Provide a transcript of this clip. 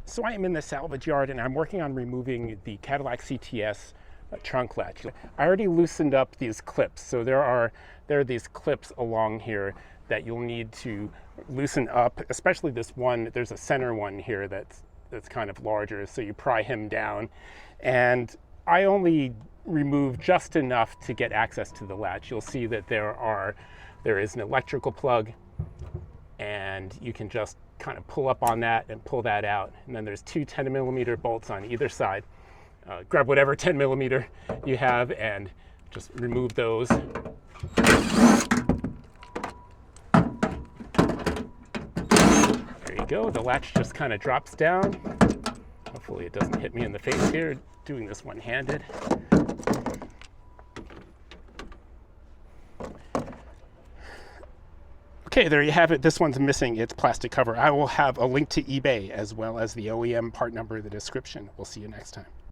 So I am in the salvage yard and I'm working on removing the Cadillac CTS trunk latch. I already loosened up these clips. So there are these clips along here that you'll need to loosen up, especially this one. There's a center one here that's kind of larger, so you pry him down. And I only remove just enough to get access to the latch. You'll see that there is an electrical plug, and you can just kind of pull up on that and pull that out. And then there's two 10mm bolts on either side. Grab whatever 10mm you have and just remove those. There you go. The latch just kind of drops down. Hopefully it doesn't hit me in the face here, doing this one-handed. Okay, there you have it. This one's missing its plastic cover. I will have a link to eBay as well as the OEM part number in the description. We'll see you next time.